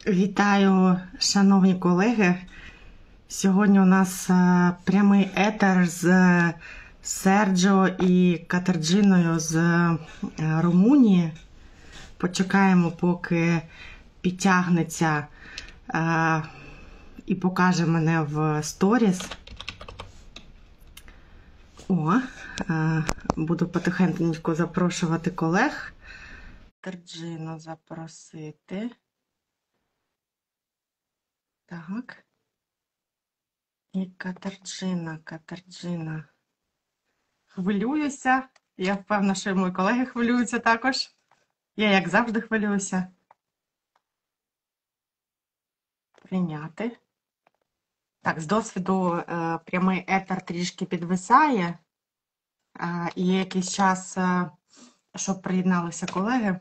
Вітаю, шановні колеги. Сьогодні у нас прямий етер з Серджіо і Катарджиною з Румунії. Почекаємо, поки підтягнеться і покаже мене в сторіс. Буду потихеньку запрошувати колег. Катарджину запросити. Так. І Катарджина. Хвилююся. Я впевнена, що і мої колеги хвилюються також. Я, як завжди, хвилююся. Прийняти. Так, з досвіду прямий етер трішки підвисає. І є якийсь час, щоб приєдналися колеги.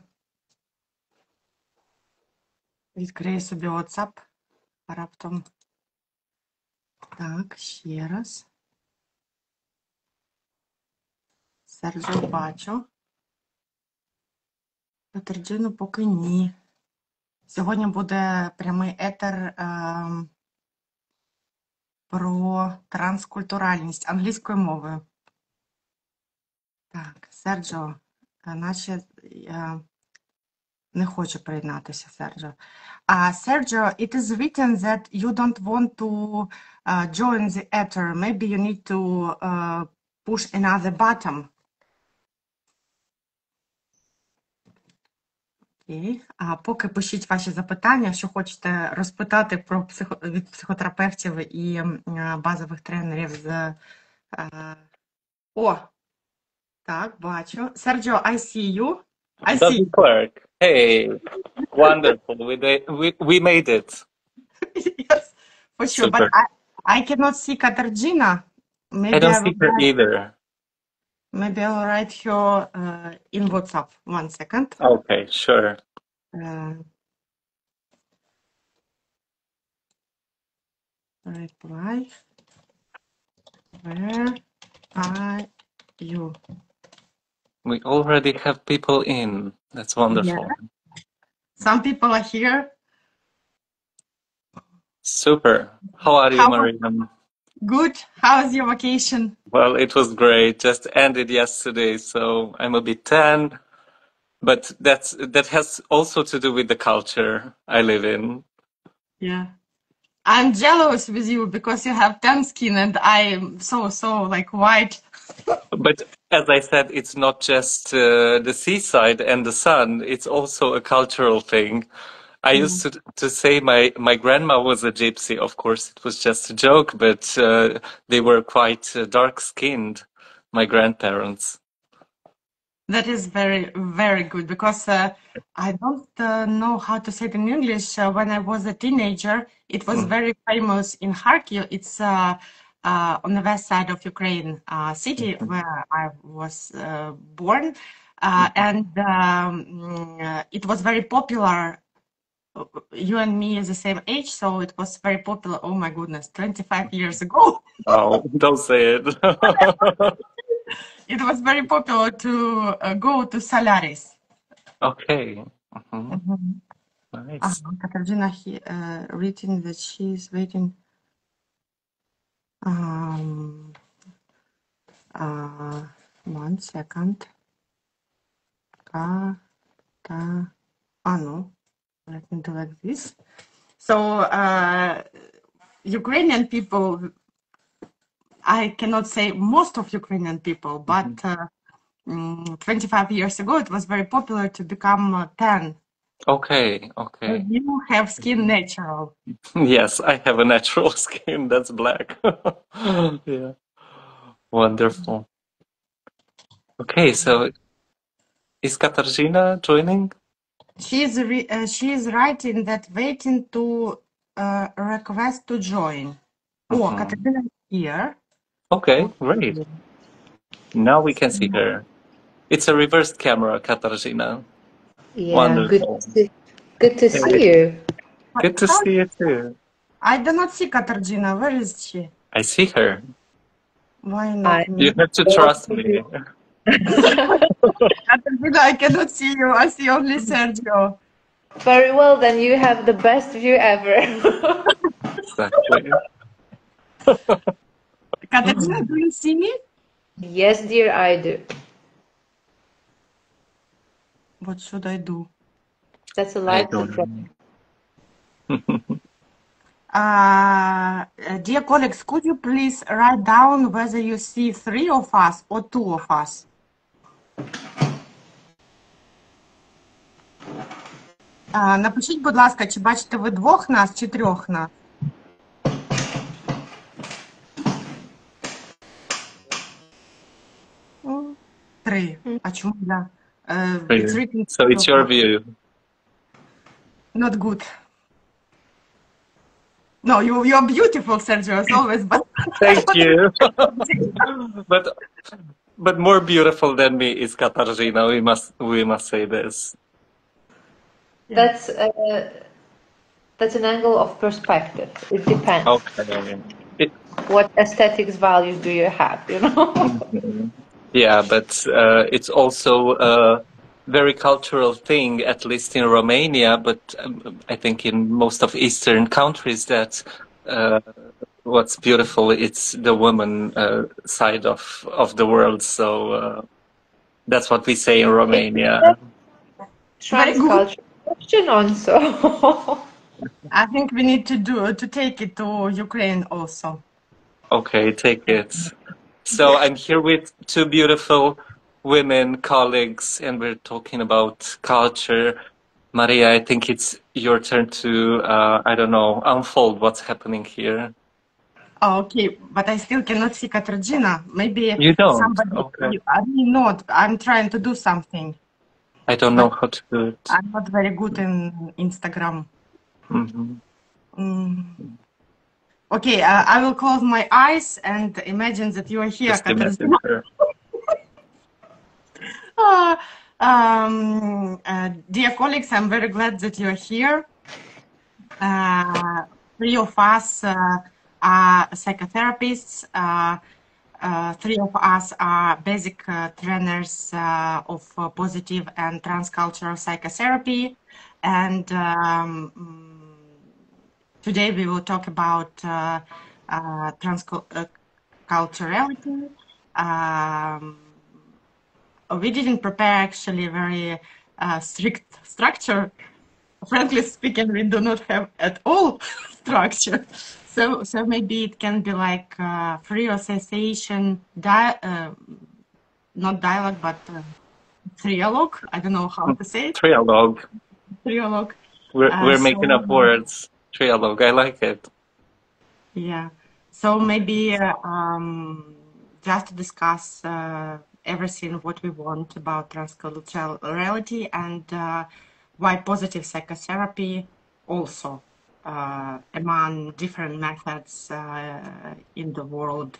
Відкрию собі WhatsApp. Раптом. Так, ще раз. Серджіо бачу. Катарджину поки ні. Сьогодні буде прямий етер про транскультуральність англійською мовою. Так, Серджіо, наче не хочу приєднатися, Серджіо. Sergio, it is written that you don't want to join the ether. Maybe you need to push another button. Окей. Поки пишіть ваші запитання, що хочете розпитати про від психотерапевтів і базових тренерів з... Так, бачу. Sergio, I see you. I see you. Clark. Hey, wonderful. We made it. Yes, for sure. Super. But I cannot see Katarzyna. Maybe I don't see her either. Maybe I'll write her in WhatsApp. 1 second. Okay, sure. Reply. Where are you? We already have people in. That's wonderful. Yeah. Some people are here. Super. How are you, Mariia? Good. How's your vacation? Well, it was great. Just ended yesterday, so I'm a bit tan. But that has also to do with the culture I live in. Yeah. I'm jealous with you because you have tan skin and I'm so like white. But as I said, it's not just the seaside and the sun. It's also a cultural thing. I used to say my grandma was a gypsy. Of course, it was just a joke, but they were quite dark-skinned, my grandparents. That is very, very good because I don't know how to say it in English. When I was a teenager, it was very famous in Kharkiv. It's on the west side of Ukraine city where I was born. And it was very popular. You and me is the same age, so it was very popular. Oh my goodness, 25 years ago. Oh, don't say it. It was very popular to go to Solaris. Okay. Nice. Katarzyna written that she is waiting. 1 second. No. Let me do like this. So, Ukrainian people, I cannot say most of Ukrainian people, but 25 years ago, it was very popular to become tan. Okay. You have skin natural. Yes, I have a natural skin that's black. Yeah. Wonderful. Okay, so is Katarzyna joining? She is writing that waiting to request to join. Katarzyna is here. Okay, great. Now we can see her. It's a reversed camera, Katarzyna. Yeah, wonderful. Good to see you. Good to see you too. I do not see Katarzyna. Where is she? I see her. Why not me? You have to trust me. Katarzyna, I cannot see you. I see only Sergio. Very well, then you have the best view ever. Exactly. Katarzyna, do you see me? Yes, dear, I do. What should I do? That's a I light don't projection. know. Dear colleagues, could you please write down whether you see 3 of us or 2 of us? Напишіть, будь ласка, чи бачите ви 2 нас, чи 3 нас? Ну, 3. А чому я? It's written So 3 it's of your us. view. Not good. No, you're beautiful, Sergio, as always, but Thank you. But more beautiful than me is Katarzyna. We must say this. That's an angle of perspective. It depends. Okay. What aesthetics values do you have, you know? Mhm. Yeah, but it's also a very cultural thing, at least in Romania, but I think in most of Eastern countries that what's beautiful, it's the woman side of the world. So that's what we say in Romania. very good. Transcultural question also. I think we need to take it to Ukraine also. Okay, take it. So I'm here with 2 beautiful women colleagues, and we're talking about culture. Mariia, I think it's your turn to, I don't know, unfold what's happening here. Okay, but I still cannot see Katarzyna. Maybe You don't? somebody, Okay. I mean, not. I'm trying to do something, I don't know how to do it. I'm not very good in Instagram. Mhm. Okay, I will close my eyes and imagine that you are here, Just imagine Katarzyna. her. Dear colleagues, I'm very glad that you're here. 3 of us are psychotherapists. 3 of us are basic trainers of positive and transcultural psychotherapy. And today we will talk about transculturality. We didn't prepare actually a very strict structure. Frankly speaking, we do not have at all structure. So maybe it can be like free association, not dialogue, but trialogue. I don't know how to say it. Trialogue. Trialogue. We're making up words. Trialogue. I like it. Yeah. So maybe just to discuss everything what we want about transculturality and why positive psychotherapy also among different methods in the world.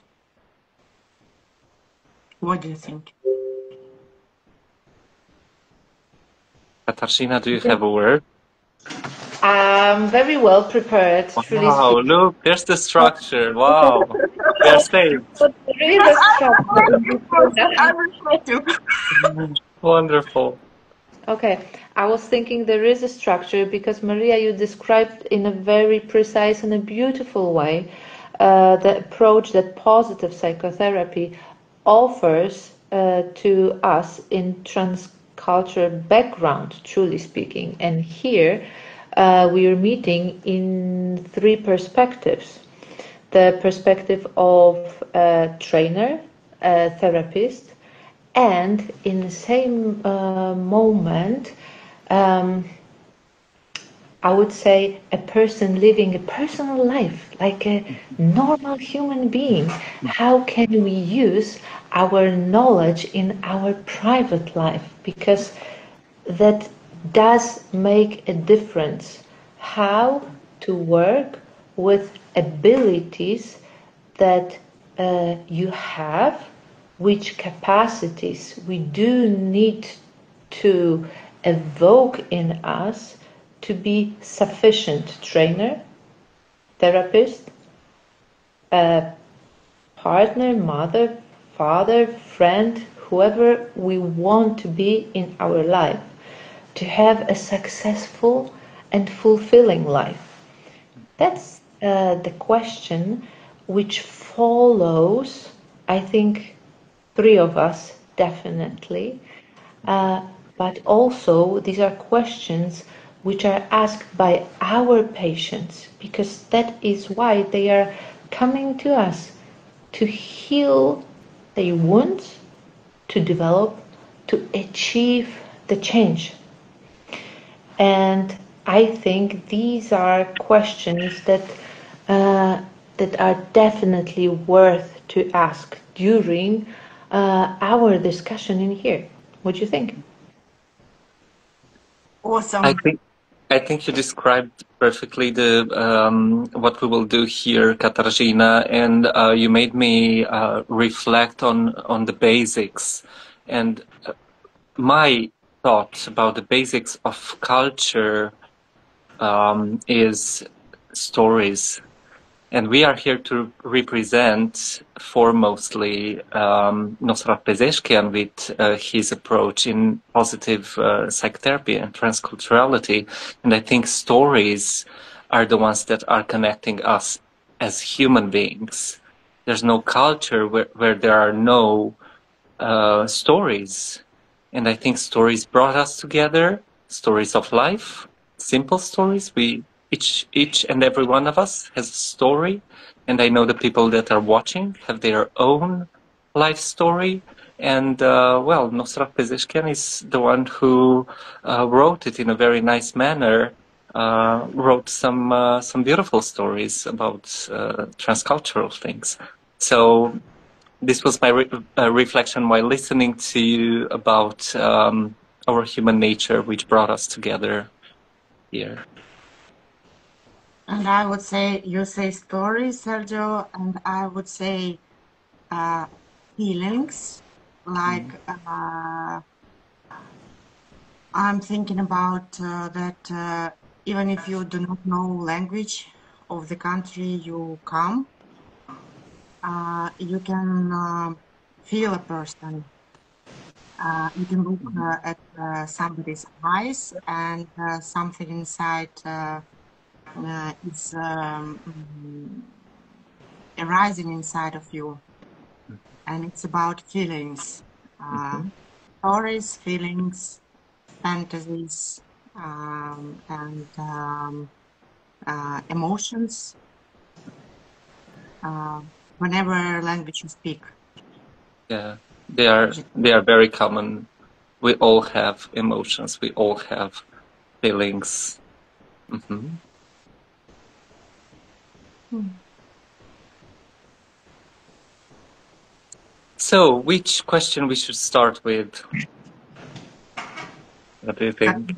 What do you think? Katarzyna, do you have a word? I'm very well prepared, truly Wow, speaking. look, there's the structure. Wow. We are saved. But there is a structure in this I will try to. Wonderful. Okay, I was thinking there is a structure because Mariia, you described in a very precise and a beautiful way the approach that positive psychotherapy offers to us in transcultural background, truly speaking. And here we are meeting in 3 perspectives. The perspective of a trainer, a therapist, and in the same moment, I would say a person living a personal life like a normal human being. How can we use our knowledge in our private life? Because that does make a difference. How to work with abilities that you have, which capacities we do need to evoke in us to be sufficient trainer, therapist, partner, mother, father, friend, whoever we want to be in our life. to have a successful and fulfilling life? That's the question which follows, I think, three of us definitely, but also these are questions which are asked by our patients, because that is why they are coming to us to heal their wounds, to develop, to achieve the change. And I think these are questions that that are definitely worth to ask during our discussion in here. What do you think? Awesome. I think you described perfectly the what we will do here, Katarzyna, and you made me reflect on the basics. And my thought about the basics of culture is stories. And we are here to represent foremostly Nosrat Pezeshkian with his approach in positive psychotherapy and transculturality. And I think stories are the ones that are connecting us as human beings. There's no culture where there are no stories. And I think stories brought us together, stories of life, simple stories. Each and every one of us has a story, and I know the people that are watching have their own life story. And well, Nosrat Pezeshkian is the one who wrote it in a very nice manner. Wrote some beautiful stories about transcultural things. So this was my reflection while listening to you about our human nature, which brought us together here. And I would say, you say stories, Sergio, and I would say feelings. Like I'm thinking about that even if you do not know language of the country you come, you can feel a person. You can look at somebody's eyes, and something inside is arising inside of you. And it's about feelings, stories, feelings, fantasies, and emotions, whatever language you speak. Yeah, they are very common. We all have emotions. We all have feelings. So, which question we should start with? What do you think?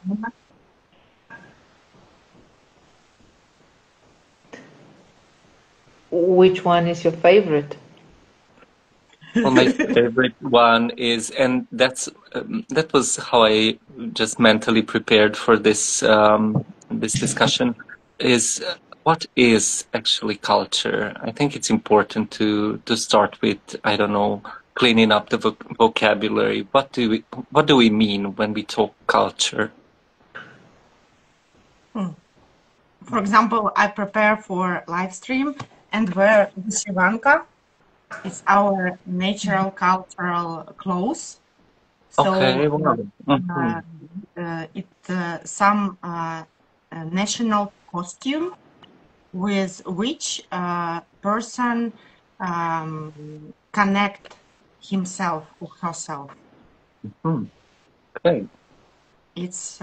Which one is your favorite? Well, my favorite one is, and that was how I just mentally prepared for this this discussion, is what is actually culture? I think it's important to start with, I don't know, cleaning up the vocabulary. What do we mean when we talk culture? For example, I prepare for live stream and wear vyshyvanka. It's our natural cultural clothes. So Okay, wow. it's some national costume with which person connect himself or herself. Okay. It's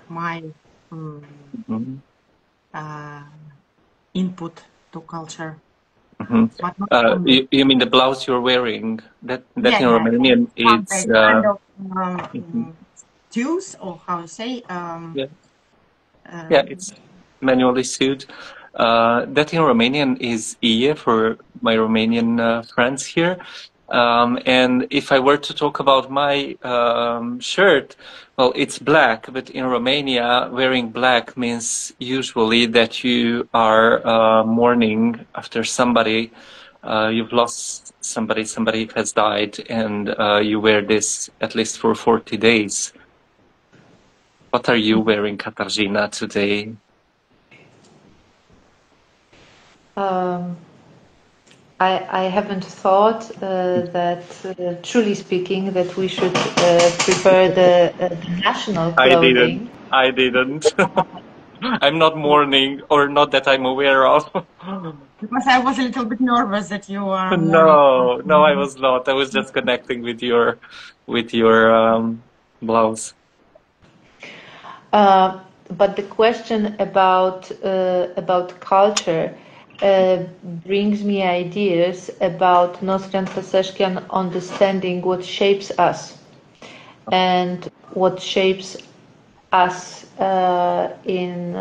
my input to culture. But not you mean the blouse you're wearing? That yeah, in Romanian it's kind of stews, or how you say? Yeah, it's manually sewed. That in Romanian is ie for my Romanian friends here. And if I were to talk about my shirt, well, it's black, but in Romania, wearing black means usually that you are mourning after somebody. You've lost somebody has died, and you wear this at least for 40 days. What are you wearing, Katarzyna, today? I haven't thought that, truly speaking, that we should prefer the national clothing. I didn't. I'm not mourning, or not that I'm aware of. Because I was a little bit nervous that you are mourning. No, I was not. I was just connecting with your blouse. But the question about culture brings me ideas about Nostrian Paseshkian understanding what shapes us and what shapes us in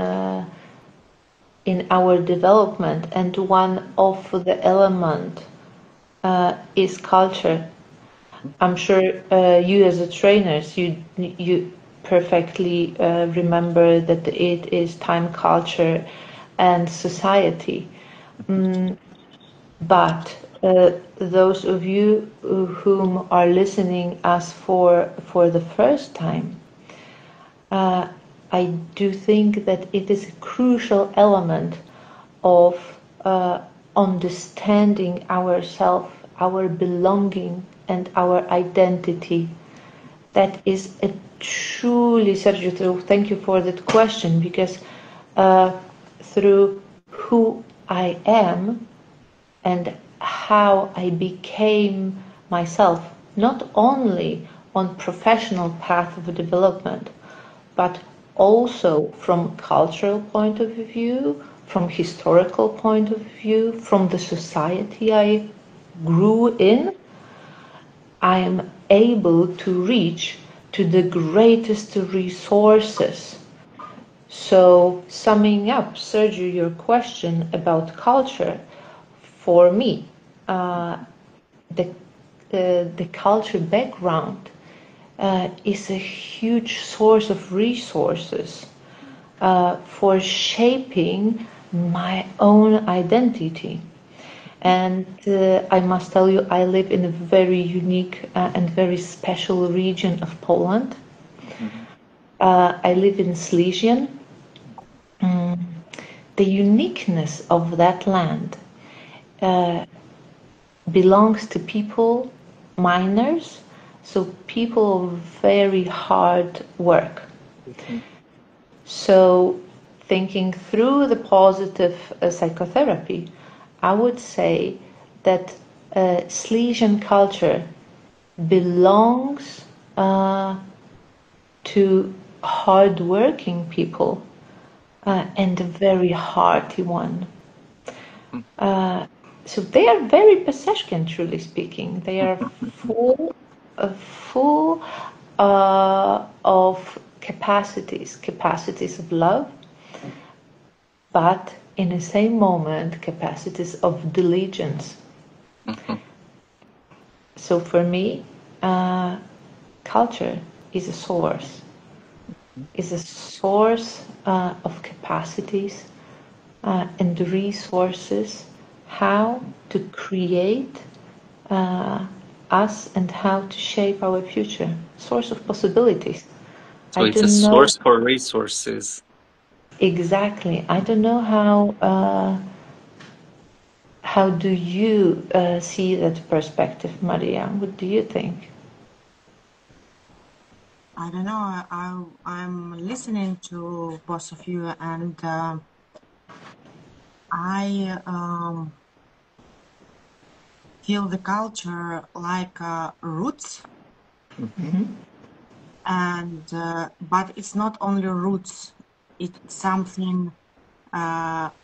our development. And one of the element is culture. I'm sure you as a trainer, you perfectly remember that it is time, culture, and society. But those of you whom are listening us for the first time, I do think that it is a crucial element of understanding ourselves, our belonging, and our identity. That is a truly, Sergiu, thank you for that question, because through who I am and how I became myself, not only on professional path of development, but also from cultural point of view, from historical point of view, from the society I grew in, I am able to reach to the greatest resources. So, summing up, Sergiu, your question about culture, for me, the culture background is a huge source of resources for shaping my own identity. And I must tell you, I live in a very unique and very special region of Poland. I live in Silesian. The uniqueness of that land belongs to people, miners, so people of very hard work. So thinking through the positive psychotherapy, I would say that Silesian culture belongs to hard-working people and a very hearty one. So they are very Paseshkian, truly speaking. They are full of capacities of love, but in the same moment, capacities of diligence. So for me, culture is a source of capacities and resources, how to create us and how to shape our future, source of possibilities. So it's a source for resources. Exactly. I don't know how do you see that perspective, Mariia? What do you think? I don't know. I'm listening to both of you, and I feel the culture like roots, and but it's not only roots. It's something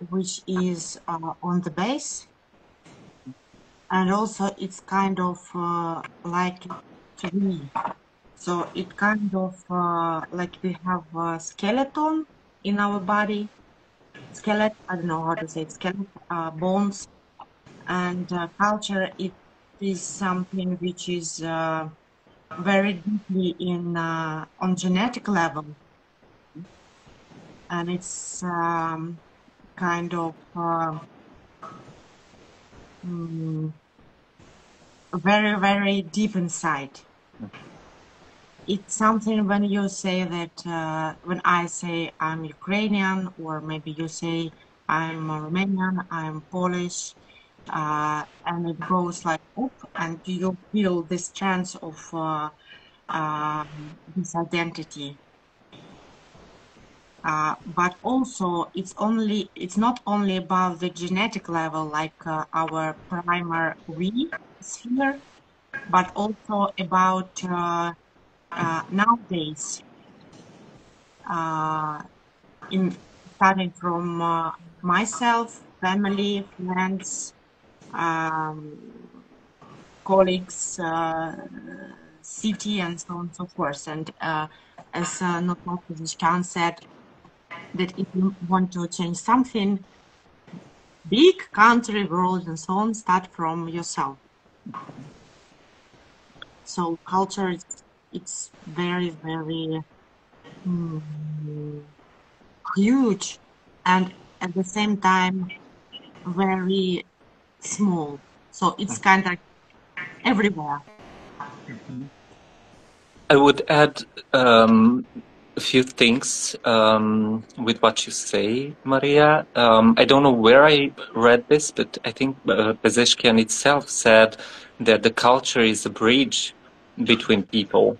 which is on the base, and also it's kind of like tree. So it kind of like we have a skeleton in our body. Skeleton, I don't know how to say it, skeleton, bones, and culture, it is something which is very deeply in on genetic level, and it's kind of very, very deep inside. it's something when you say that, when I say I'm Ukrainian, or maybe you say I'm Romanian, I'm Polish, and it goes like up, and you feel this chance of this identity. But also, it's not only about the genetic level, like our primary we sphere, but also about nowadays, in starting from myself, family, friends, colleagues, city, and so on and so forth. And as Natasha Tyshchenko said, that if you want to change something, big country, world, and so on, start from yourself. So culture, it's very, very huge, and at the same time very small. So it's kind of everywhere. I would add a few things with what you say, Maria. I don't know where I read this, but I think Bezeshkian itself said that the culture is a bridge between people.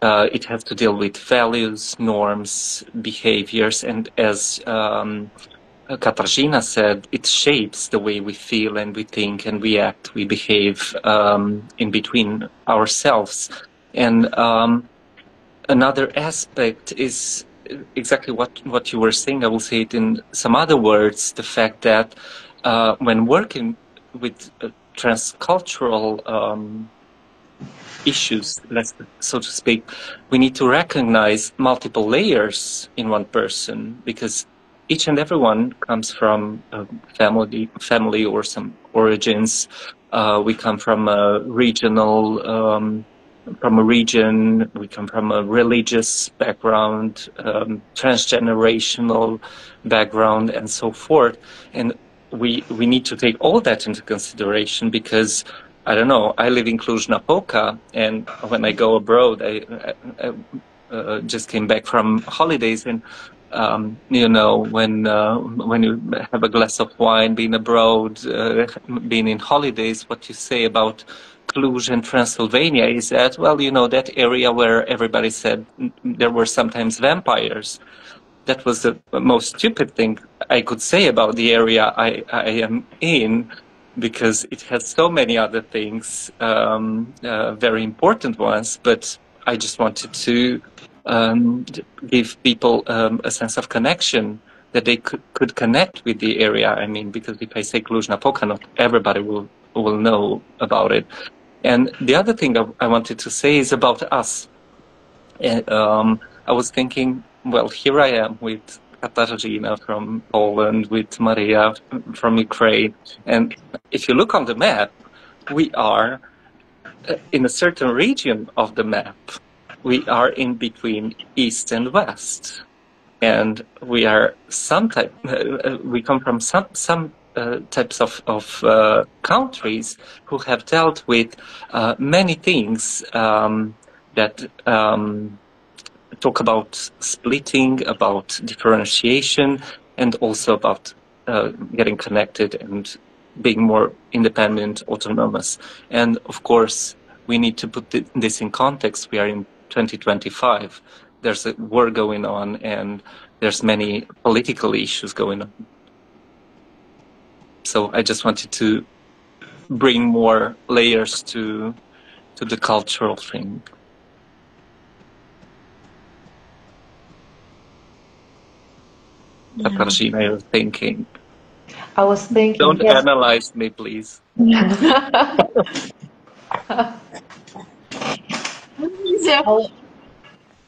It has to deal with values, norms, behaviors, and as Katarzyna said, it shapes the way we feel and we think and we act, we behave in between ourselves. And another aspect is exactly what you were saying. I will say it in some other words, the fact that when working with transcultural issues, so to speak, we need to recognize multiple layers in one person, because each and everyone comes from a family or some origins. We come from a region, we come from a religious background, transgenerational background, and so forth. And we need to take all that into consideration, because I don't know, I live in Cluj-Napoca, and when I go abroad, I just came back from holidays, and you know, when you have a glass of wine, being abroad, being in holidays, what you say about Cluj and Transylvania is that, well, you know, that area where everybody said there were sometimes vampires. That was the most stupid thing I could say about the area I am in, because it has so many other things, very important ones. But I just wanted to give people a sense of connection, that they could connect with the area. I mean, because if I say Cluj-Napoca, not everybody will know about it. And the other thing I wanted to say is about us. I was thinking, well, here I am with Katarzyna from Poland, with Mariia from Ukraine. And if you look on the map, we are in a certain region of the map. We are in between East and West. And we are we come from some types of countries who have dealt with many things that talk about splitting, about differentiation, and also about getting connected and being more independent, autonomous. And of course, we need to put this in context. We are in 2025. There's a war going on, and there's many political issues going on. So I just wanted to bring more layers to the cultural thing. Katarzyna, you're thinking. I was thinking. Don't yes. analyze me, please.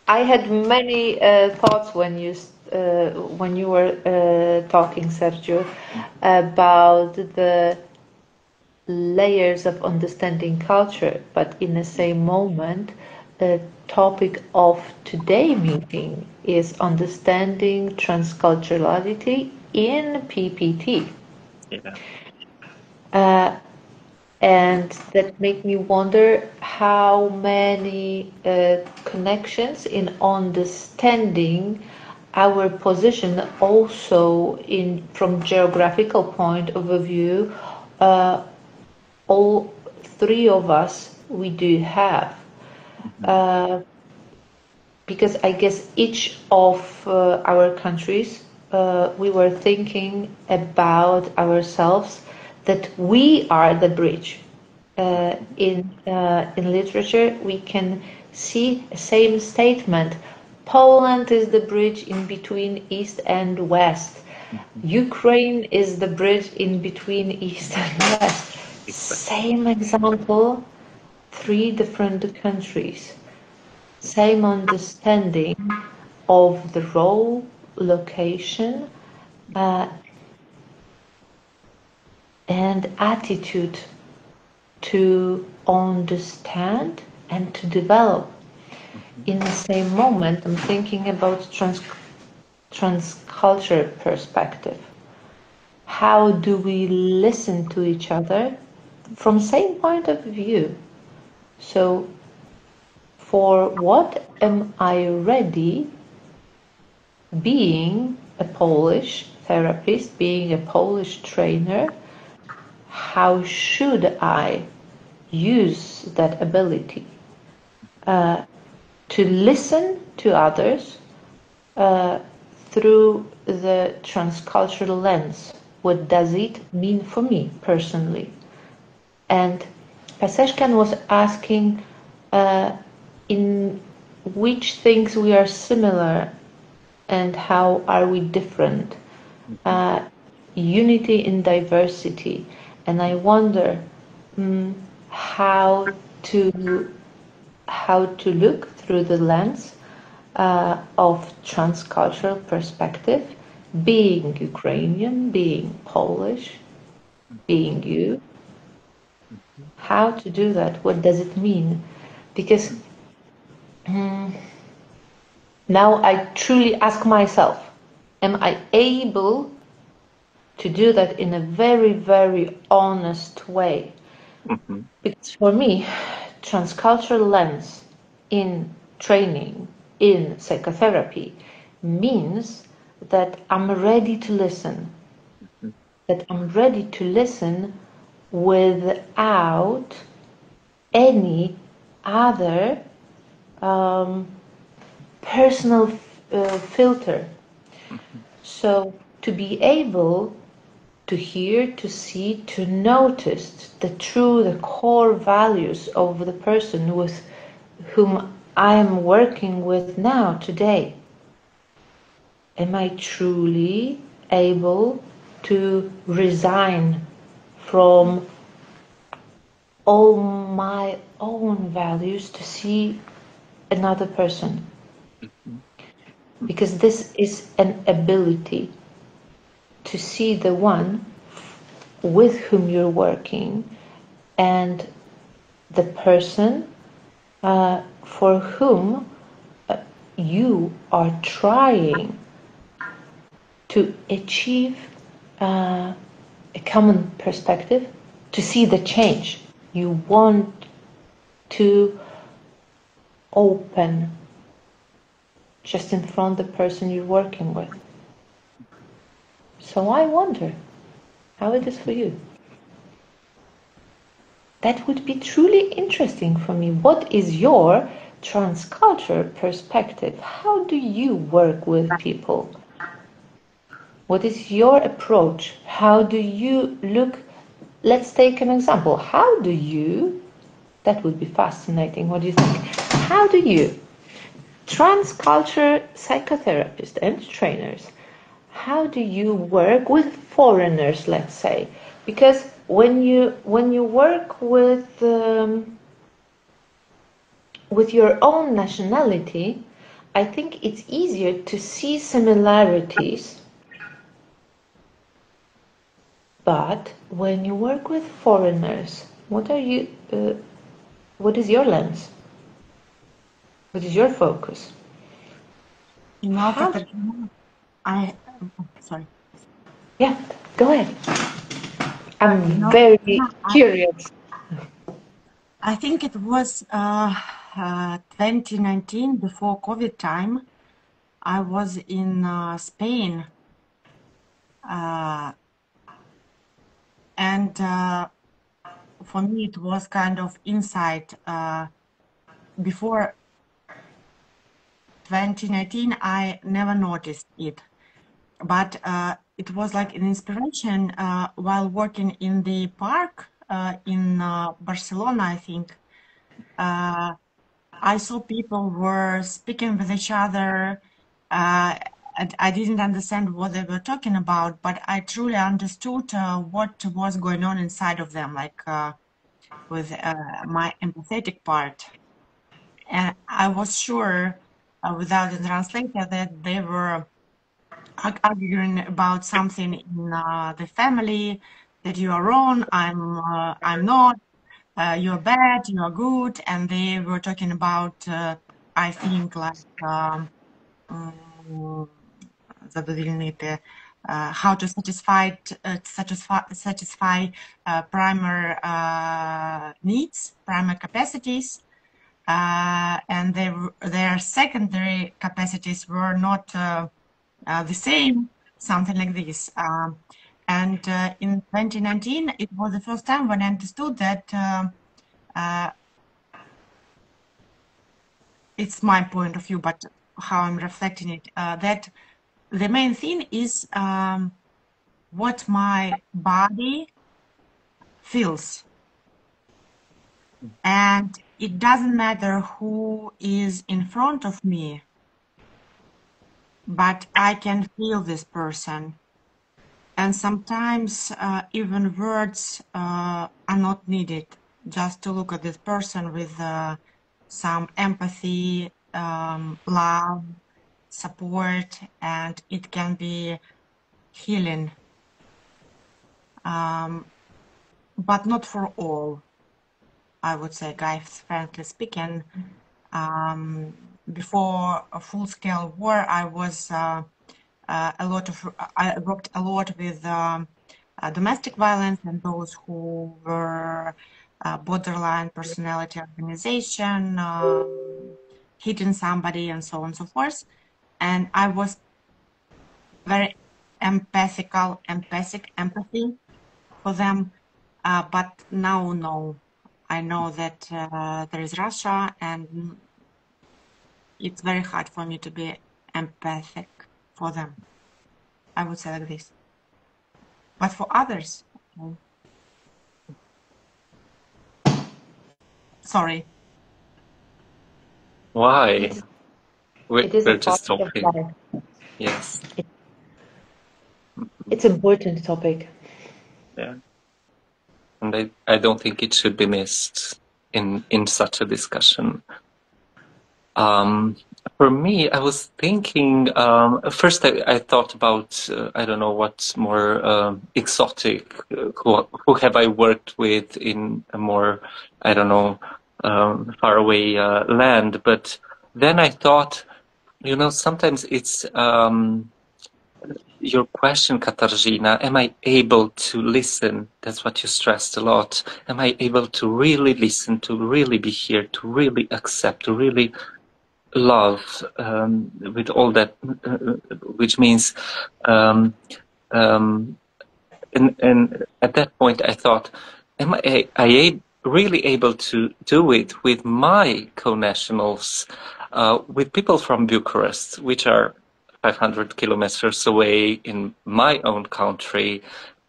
I had many thoughts when you were talking, Sergiu, about the layers of understanding culture, but in the same moment, the topic of today meeting is understanding transculturality in PPT. Yeah. and that make me wonder how many connections in understanding our position also in from geographical point of view. All three of us we do have, because I guess each of our countries we were thinking about ourselves that we are the bridge. In literature, we can see the same statement. Poland is the bridge in between East and West. Ukraine is the bridge in between East and West. Same example, three different countries. Same understanding of the role, location, and attitude to understand and to develop. In the same moment, I'm thinking about transcultural perspective. How do we listen to each other from same point of view? So, for what am I ready, being a Polish therapist, being a Polish trainer, how should I use that ability to listen to others through the transcultural lens? What does it mean for me personally? And Paseshkan was asking in which things we are similar and how are we different. Unity in diversity. And I wonder how to look through the lens of transcultural perspective, being Ukrainian, being Polish, being you. How to do that? What does it mean? Because now I truly ask myself, am I able to do that in a very, very honest way? Because for me, transcultural lens in training, in psychotherapy, means that I'm ready to listen. That I'm ready to listen without any other personal filter. So to be able to hear, to see, to notice the core values of the person with whom I am working with now, today. Am I truly able to resign from all my own values to see another person? Because this is an ability to see the one with whom you're working and the person for whom you are trying to achieve a common perspective, to see the change. You want to open just in front of the person you're working with. So I wonder how it is for you. That would be truly interesting for me. What is your transcultural perspective? How do you work with people? What is your approach? How do you look? Let's take an example. How do you, that would be fascinating. What do you think? How do you, transcultural psychotherapists and trainers, how do you work with foreigners, let's say? Because when you work with your own nationality, I think it's easier to see similarities. But when you work with foreigners, what is your lens? What is your focus? Sorry. Yeah, go ahead. I'm very curious. I think it was 2019, before COVID time. I was in Spain, and for me it was kind of insight. Before 2019, I never noticed it, but it was like an inspiration while working in the park in Barcelona, I think. I saw people were speaking with each other. And I didn't understand what they were talking about, but I truly understood what was going on inside of them, like with my empathetic part. And I was sure, without a translator, that they were arguing about something in the family, that you are wrong, I'm not, you're bad, you're good, and they were talking about, I think, like задовольнити, how to satisfy primal needs, primal capacities, and their secondary capacities were not the same, something like this. And in 2019, it was the first time when I understood that it's my point of view, but how I'm reflecting it, that the main thing is what my body feels. And it doesn't matter who is in front of me, but I can feel this person. And sometimes even words are not needed, just to look at this person with some empathy, love, support, and it can be healing. But not for all, I would say, guys, frankly speaking. Before a full-scale war, I was I worked a lot with domestic violence and those who were borderline personality organization, hitting somebody and so on and so forth. And I was very empathy for them. But now, no, I know that there is Russia, and it's very hard for me to be empathic for them. I would say like this. But for others, sorry. Why? It is a We're just part of talking. life. Yes. It's an important topic. Yeah. And I don't think it should be missed in such a discussion. For me, I was thinking, first I thought about, I don't know what's more exotic, who have I worked with in a more, I don't know, faraway land. But then I thought, you know, sometimes it's your question, Katarzyna, am I able to listen? That's what you stressed a lot. Am I able to really listen, to really be here, to really accept, to really love with all that, which means, and at that point I thought, am I really able to do it with my co-nationals, with people from Bucharest, which are 500 kilometers away in my own country.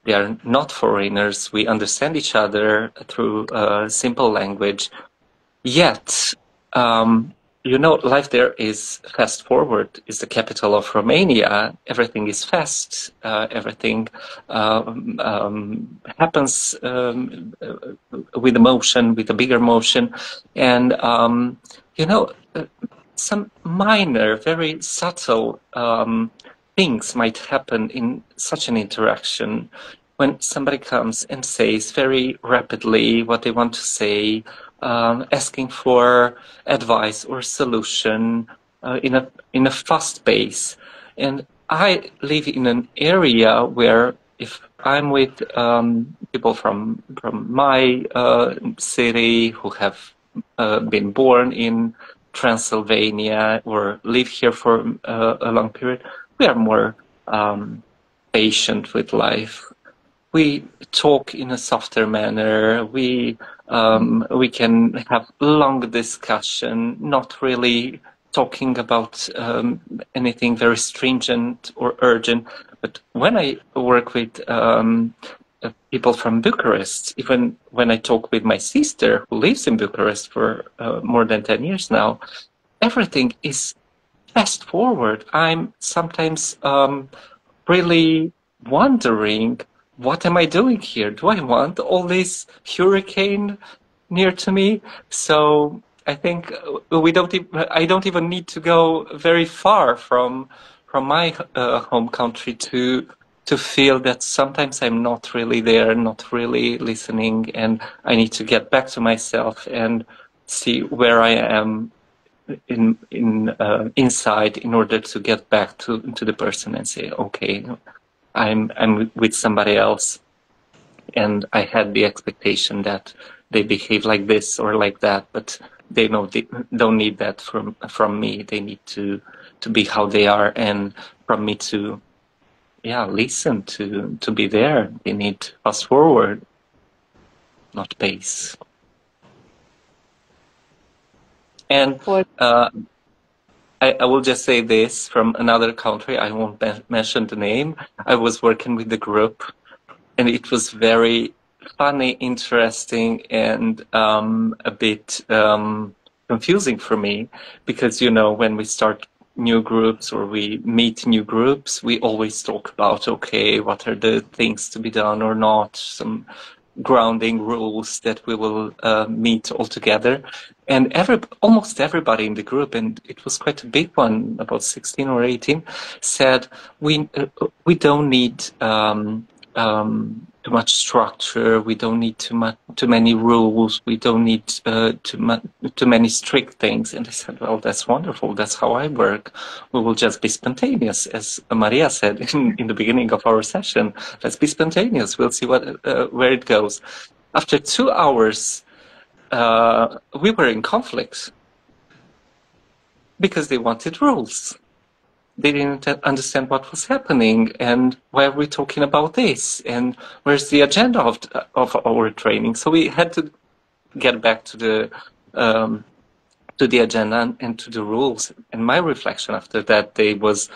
They are not foreigners. We understand each other through simple language. Yet, you know, life there is fast forward. It's the capital of Romania. Everything is fast. Everything happens with emotion, with a bigger motion. And, you know, some minor, very subtle things might happen in such an interaction when somebody comes and says very rapidly what they want to say, asking for advice or solution in a fast pace. And I live in an area where if I'm with people from my city who have been born in Transylvania or live here for a long period, we are more patient with life. We talk in a softer manner. We can have long discussion, not really talking about anything very stringent or urgent. But when I work with people from Bucharest, even when I talk with my sister who lives in Bucharest for more than 10 years now, everything is fast forward. I'm sometimes really wondering, what am I doing here? Do I want all this hurricane near to me? So I think I don't even need to go very far from my home country to feel that sometimes I'm not really there, not really listening, and I need to get back to myself and see where I am inside in order to get back to the person and say, okay, I'm with somebody else, and I had the expectation that they behave like this or like that, but they don't need that from me. They need to be how they are, and from me to listen, to be there. They need fast forward, not pace. And I will just say this from another country. I won't mention the name. I was working with the group, and it was very funny, interesting, and a bit confusing for me, because, when we start new groups or we meet new groups, we always talk about, okay, what are the things to be done or not, some grounding rules that we will meet all together. And almost everybody in the group, and it was quite a big one, about 16 or 18, said we don't need too much structure. We don't need too many rules. We don't need too many strict things. And I said, well, that's wonderful. That's how I work. We will just be spontaneous, as Mariia said in the beginning of our session. Let's be spontaneous. We'll see where it goes. After 2 hours, we were in conflict because they wanted rules. They didn't understand what was happening, and why are we talking about this, and where's the agenda of our training. So we had to get back to the agenda and to the rules. And my reflection after that day was,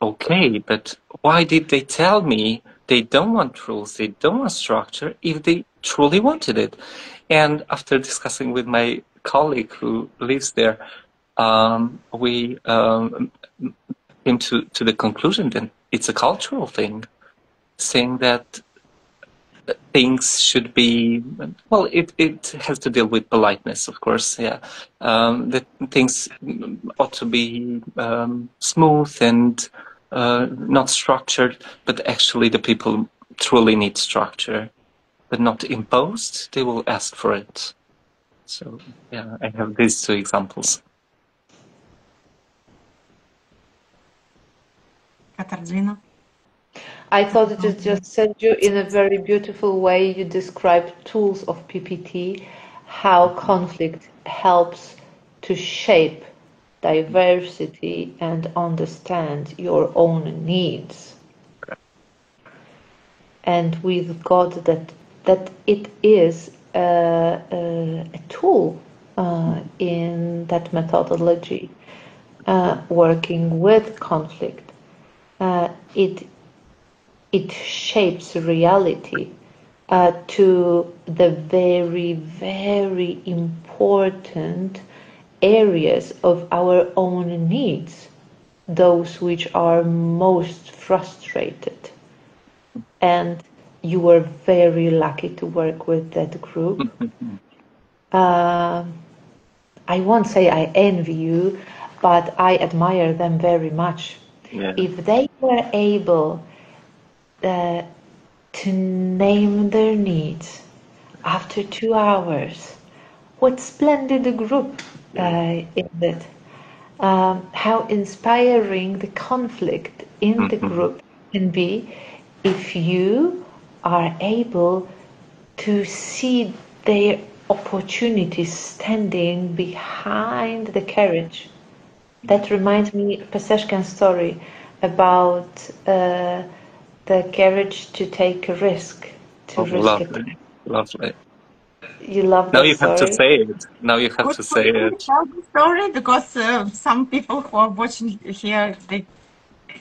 okay, but why did they tell me they don't want rules, they don't want structure, if they truly wanted it? And after discussing with my colleague who lives there, we came to the conclusion that it's a cultural thing, saying that things should be, well, it has to deal with politeness, of course, yeah. That things ought to be smooth and not structured, but actually the people truly need structure, but not imposed. They will ask for it. So, yeah, I have these two examples. Katarzyna? I thought it was just Sergiu, in a very beautiful way, you described tools of PPT, how conflict helps to shape diversity and understand your own needs. And we've got that it is a tool in that methodology, working with conflict. It shapes reality to the very, very important areas of our own needs, those which are most frustrated. And you were very lucky to work with that group. I won't say I envy you, but I admire them very much. Yeah. If they were able to name their needs after 2 hours, what splendid group is it? How inspiring the conflict in the group can be if you are able to see their opportunities standing behind the carriage. That reminds me of Paseshkan's story about the courage to take a risk, to risk it. Lovely, lovely. You love Now that you have to story? say it. Now you have to say Could you it. tell the story? Because some people who are watching here, they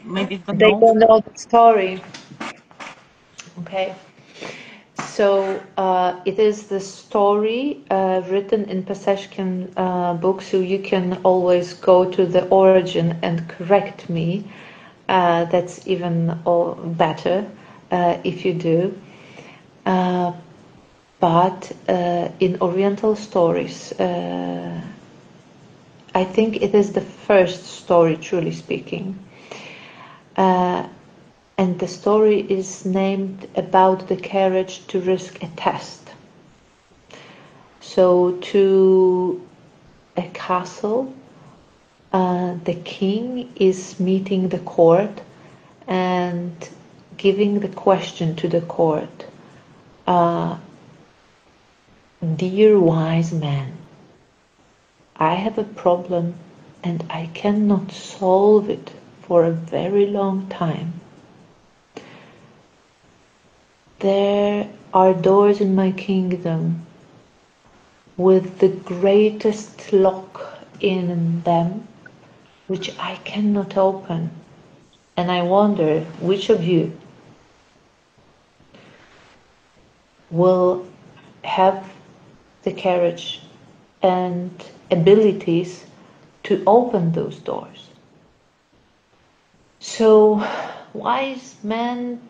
maybe don't They know. don't know the story. Okay. So it is the story written in Paseshkin book, so you can always go to the origin and correct me. That's even better if you do. But in Oriental stories, I think it is the first story, truly speaking. And the story is named about the courage to risk a test. So to a castle, the king is meeting the court and giving the question to the court. Dear wise man, I have a problem and I cannot solve it for a very long time. There are doors in my kingdom with the greatest lock in them, which I cannot open, and I wonder which of you will have the courage and abilities to open those doors. So wise men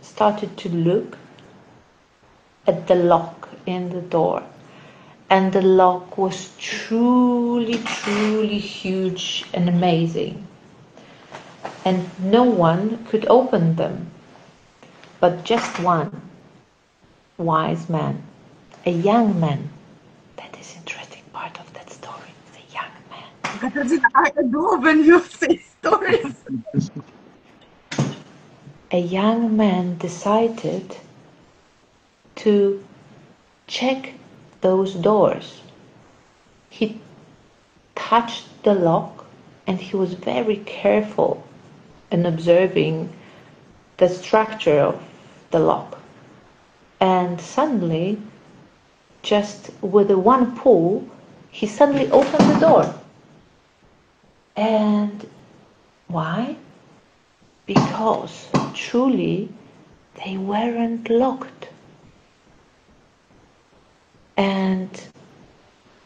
started to look at the lock in the door, and the lock was truly, truly huge and amazing, and no one could open them, but just one wise man, a young man. That is interesting part of that story, the young man. Katarzyna, I adore when you say stories. A young man decided to check those doors. He touched the lock and he was very careful in observing the structure of the lock. And suddenly, just with a one pull, he suddenly opened the door. And why? Because truly they weren't locked. And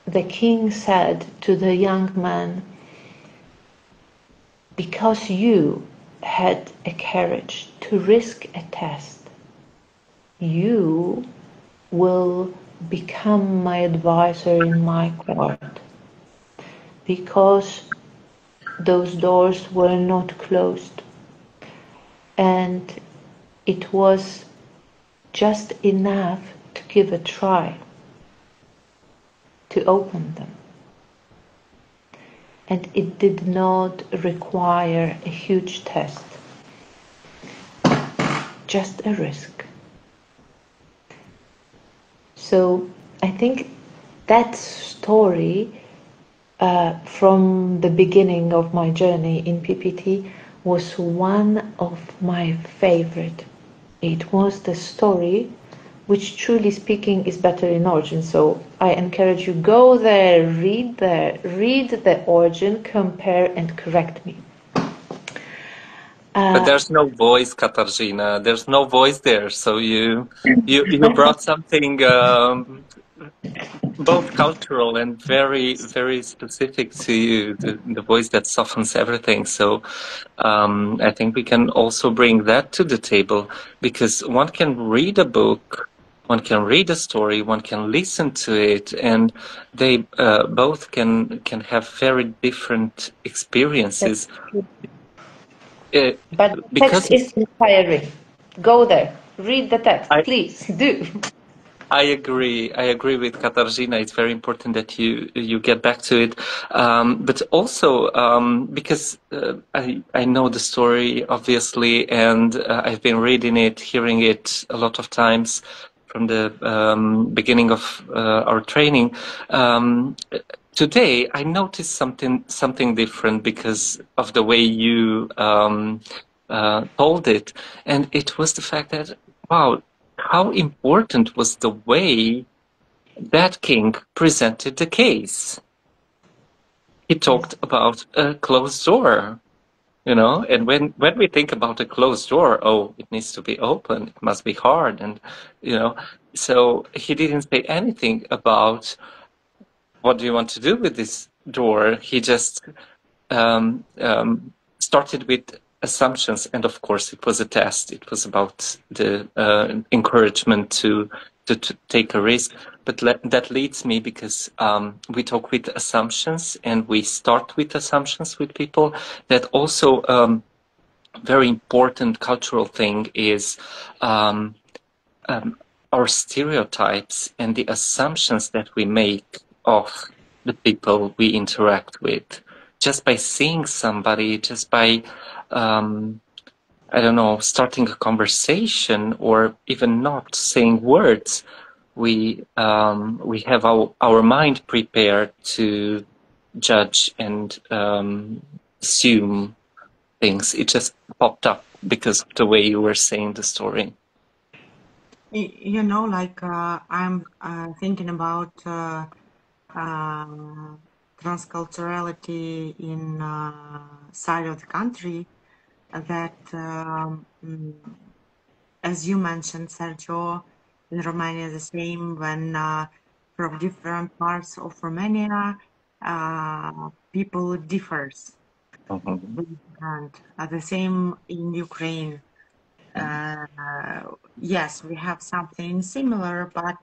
the king said to the young man, because you had a courage to risk a test, you will become my advisor in my court, because those doors were not closed, and it was just enough to give a try to open them. And it did not require a huge test, just a risk. So I think that story from the beginning of my journey in PPT was one of my favorite. It was the story which, truly speaking, is better in origin. So I encourage you, go there, read the origin, compare and correct me. But there's no voice, Katarzyna. There's no voice there. So you brought something both cultural and very, very specific to you, the voice that softens everything. So I think we can also bring that to the table, because one can read a book, one can read a story, one can listen to it, and they both can have very different experiences. But the Because text is inspiring. Go there, read the text, please do. I agree. I agree with Katarzyna. It's very important that you get back to it, but also because I know the story obviously, and I've been reading it, hearing it a lot of times from the beginning of our training. Today, I noticed something different because of the way you told it, and it was the fact that wow, how important was the way that king presented the case. He talked about a closed door, you know, and when we think about a closed door, oh, it needs to be open, it must be hard, and you know, so he didn't say anything about what do you want to do with this door. He just started with assumptions, and of course it was a test. It was about the encouragement to take a risk, but that leads me because we talk with assumptions and we start with assumptions with people. That also very important cultural thing is our stereotypes and the assumptions that we make of the people we interact with. Just by seeing somebody, just by, I don't know, starting a conversation or even not saying words, we have our mind prepared to judge and assume things. It just popped up because of the way you were saying the story. You know, like I'm thinking about transculturality in side of the country that, as you mentioned, Sergio, in Romania the same when from different parts of Romania people differs. And the same in Ukraine. Yes, we have something similar, but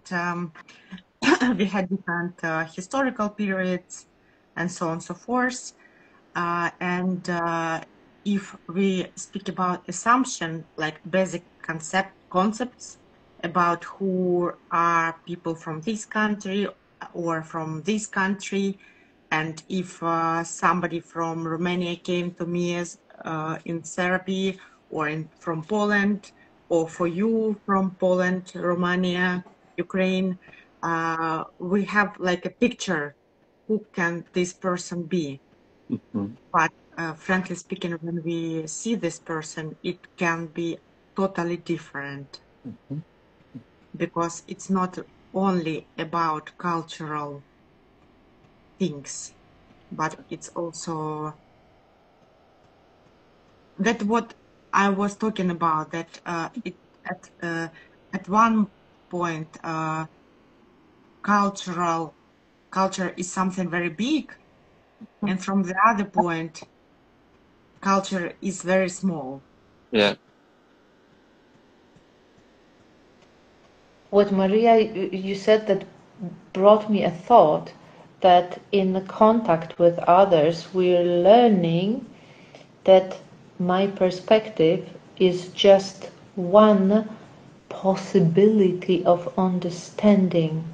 we had different historical periods and so on and so forth. And if we speak about assumption, like basic concepts about who are people from this country or from this country, and if somebody from Romania came to me as in therapy or from Poland, or for you from Poland, Romania, Ukraine, we have like a picture, who can this person be? But frankly speaking, when we see this person, it can be totally different because it's not only about cultural things, but it's also that what I was talking about, that at one point culture is something very big, and from the other point culture is very small. Yeah. What Mariia, you said that brought me a thought that in the contact with others, we're learning that my perspective is just one possibility of understanding.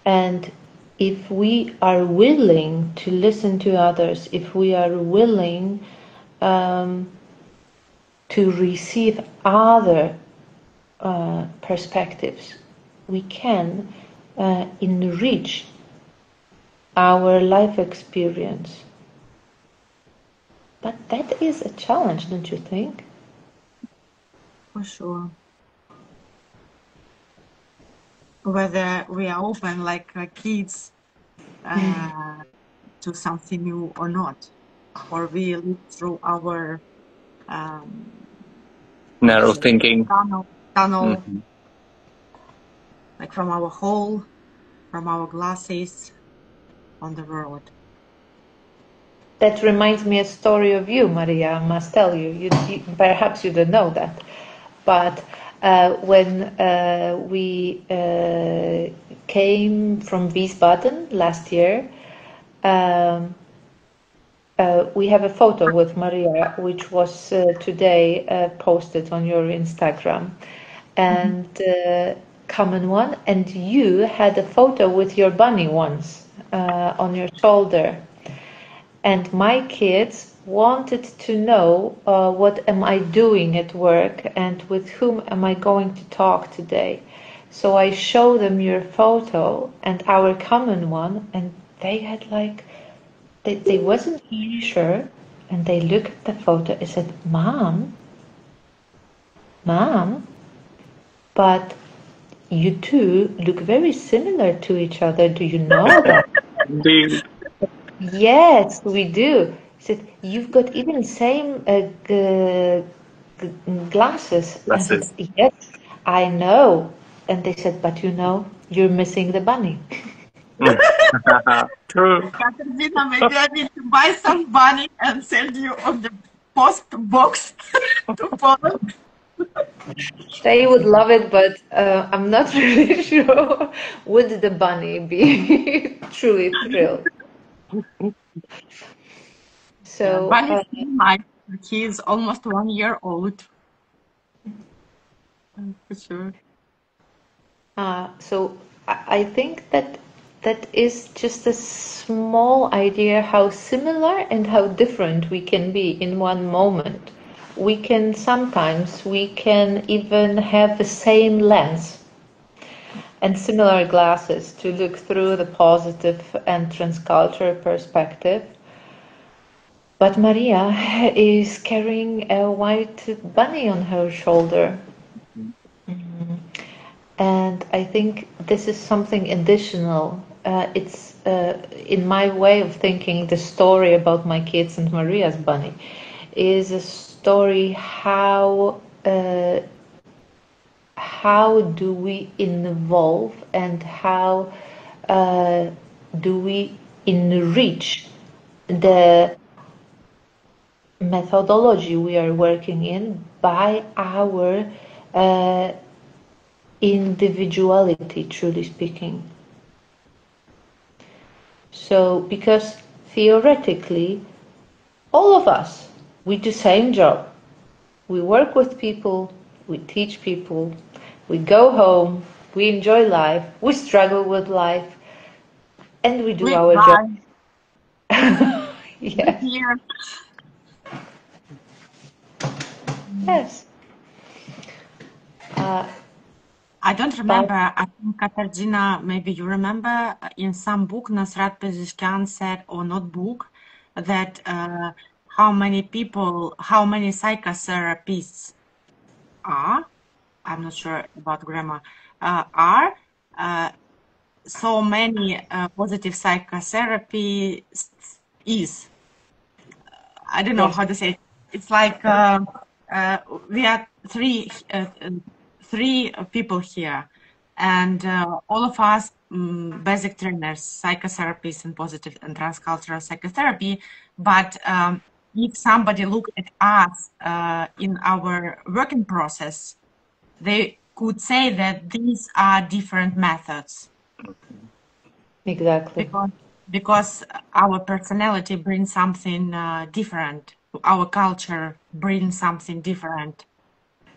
And if we are willing to listen to others, if we are willing to receive other perspectives, we can enrich our life experience. But that is a challenge, don't you think? For sure. Whether we are open like kids to something new or not, or we live through our Narrow thinking. tunnel, like from our hole, from our glasses on the road. That reminds me a story of you, Mariia. I must tell you, perhaps you don't know that, but when we came from Wiesbaden last year, we have a photo with Mariia, which was today posted on your Instagram, and common one, and you had a photo with your bunny once on your shoulder. And my kids wanted to know what am I doing at work and with whom am I going to talk today. So I showed them your photo and our common one, and they had like, they wasn't really sure, and they looked at the photo and said, Mom, but you two look very similar to each other. Do you know that? Indeed. Yes, we do. He said, you've got even same glasses. I said, Glasses. yes, I know. And they said, but you know, you're missing the bunny. True. Katarzyna, maybe I need to buy some bunny and send you on the post box to Poland. They would love it, but I'm not really sure would the bunny be truly thrilled. So Bunny is mine. He is almost 1 year old. For sure. So I think that that is just a small idea how similar and how different we can be in one moment. We can even have the same lens and similar glasses to look through the positive and transcultural perspective. But Mariia is carrying a white bunny on her shoulder. And I think this is something additional. It's in my way of thinking, the story about my kids and Maria's bunny is a story how do we involve and how do we enrich the methodology we are working in by our individuality, truly speaking. So, because theoretically, all of us, we do the same job. We work with people, we teach people, we go home, we enjoy life, we struggle with life, and we do our job. Yes. Here. Yes. I don't remember. I think Katarzyna, maybe you remember in some book, Nasrat Pezeshkian said, or not book, that how many psychotherapists are, I'm not sure about grammar, are, so many positive psychotherapy is. I don't know how to say it. It's like we are three people here, and all of us basic trainers, psychotherapists in positive and transcultural psychotherapy. But if somebody look at us in our working process, they could say that these are different methods. Exactly. Because our personality brings something different. Our culture brings something different.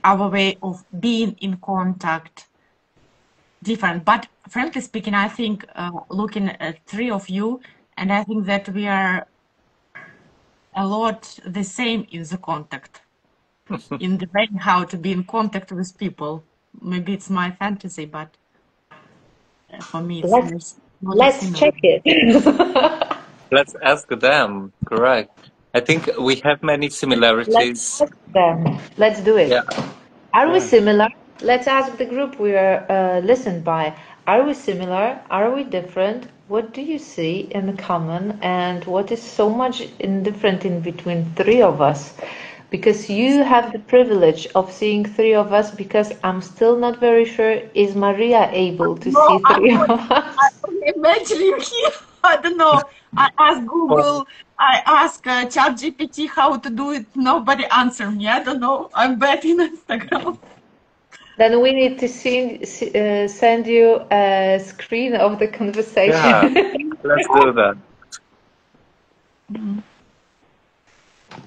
Our way of being in contact different. But frankly speaking, I think looking at three of you, and I think that we are a lot the same in the contact, in the way how to be in contact with people. Maybe it's my fantasy, but for me, it's let's check it. Let's ask them. Correct. I think we have many similarities. Let's ask them. Let's do it. Yeah. Are we similar? Let's ask the group we are listened by. Are we similar? Are we different? What do you see in common? And what is so much different in between three of us? Because you have the privilege of seeing three of us, because I'm still not very sure, is Mariia able to see three of us? I imagine you here. I don't know. I asked Google, I asked ChatGPT how to do it. Nobody answered me. I don't know. I'm bad in Instagram. Then we need to send you a screen of the conversation. Yeah, let's do that.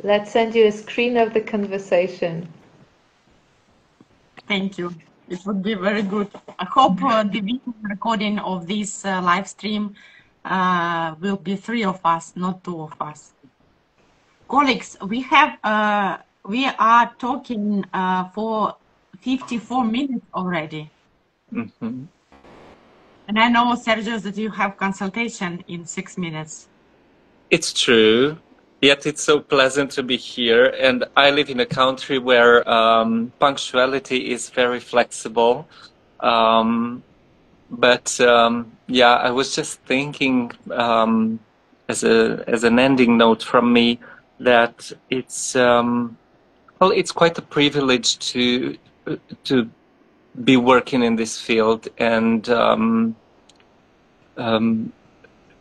Let's send you a screen of the conversation. Thank you. It would be very good. I hope the video recording of this live stream will be 3 of us, not 2 of us. Colleagues, we are talking for 54 minutes already. Mm-hmm. And I know, Sergiu, that you have consultation in 6 minutes. It's true. Yet it's so pleasant to be here. And I live in a country where punctuality is very flexible. Yeah, I was just thinking as an ending note from me that it's well, it's quite a privilege to be working in this field and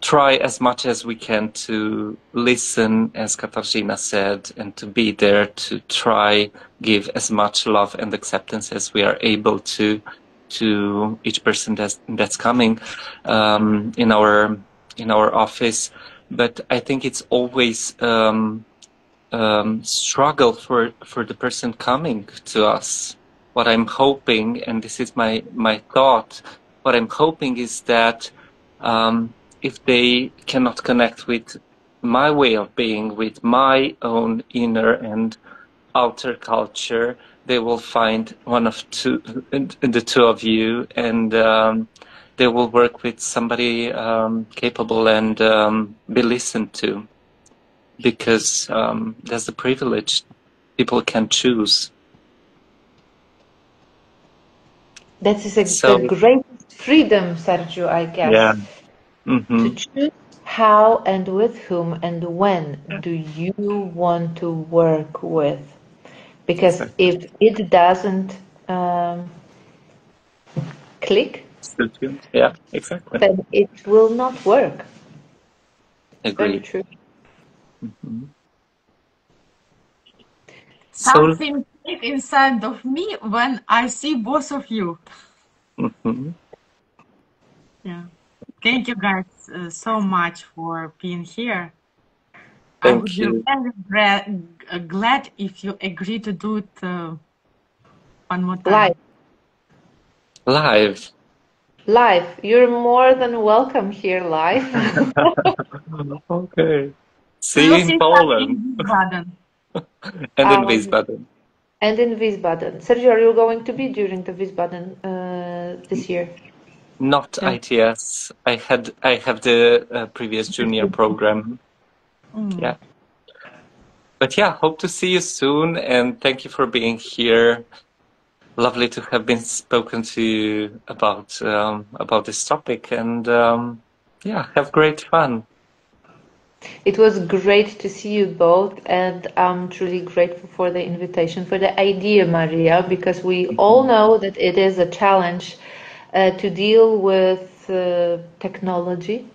try as much as we can to listen, as Katarzyna said, and to be there to try give as much love and acceptance as we are able to each person that's coming in our office. But I think it's always struggle for the person coming to us. What I'm hoping, and this is my thought, what I'm hoping is that if they cannot connect with my way of being, with my own inner and outer culture, they will find one of the two of you, and they will work with somebody capable and be listened to, because that's the privilege. People can choose. That is the greatest freedom, Sergiu, I guess. Yeah. Mm-hmm. To choose how and with whom and when do you want to work with. Because if it doesn't click, yeah, exactly, then it will not work. Agree. Very true. Mm-hmm. Something inside of me when I see both of you. Mm-hmm. Yeah. Thank you guys so much for being here. Thank you. I would be very glad if you agree to do it one more time. Live. You're more than welcome here live. Okay. See you in Poland. And in Wiesbaden. And in Wiesbaden. Sergiu, are you going to be during the Wiesbaden this year? Not no. ITS. I have the previous junior program. Yeah. But yeah, hope to see you soon, and thank you for being here. Lovely to have been spoken to you about this topic, and yeah, have great fun. It was great to see you both, and I'm truly grateful for the invitation, for the idea, Mariia, because we all know that it is a challenge to deal with technology.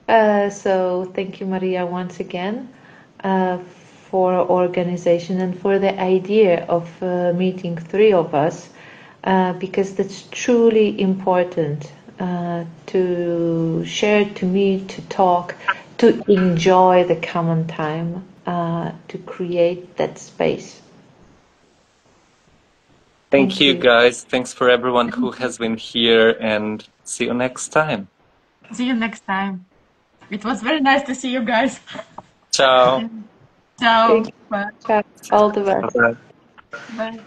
Yeah. So thank you, Mariia, once again for organization and for the idea of meeting 3 of us, because that's truly important. To share, to meet, to talk, to enjoy the common time, to create that space. Thank you, guys. Thanks for everyone who has been here, and see you next time. See you next time. It was very nice to see you guys. Ciao. Ciao. Bye. All the best. Bye. Bye.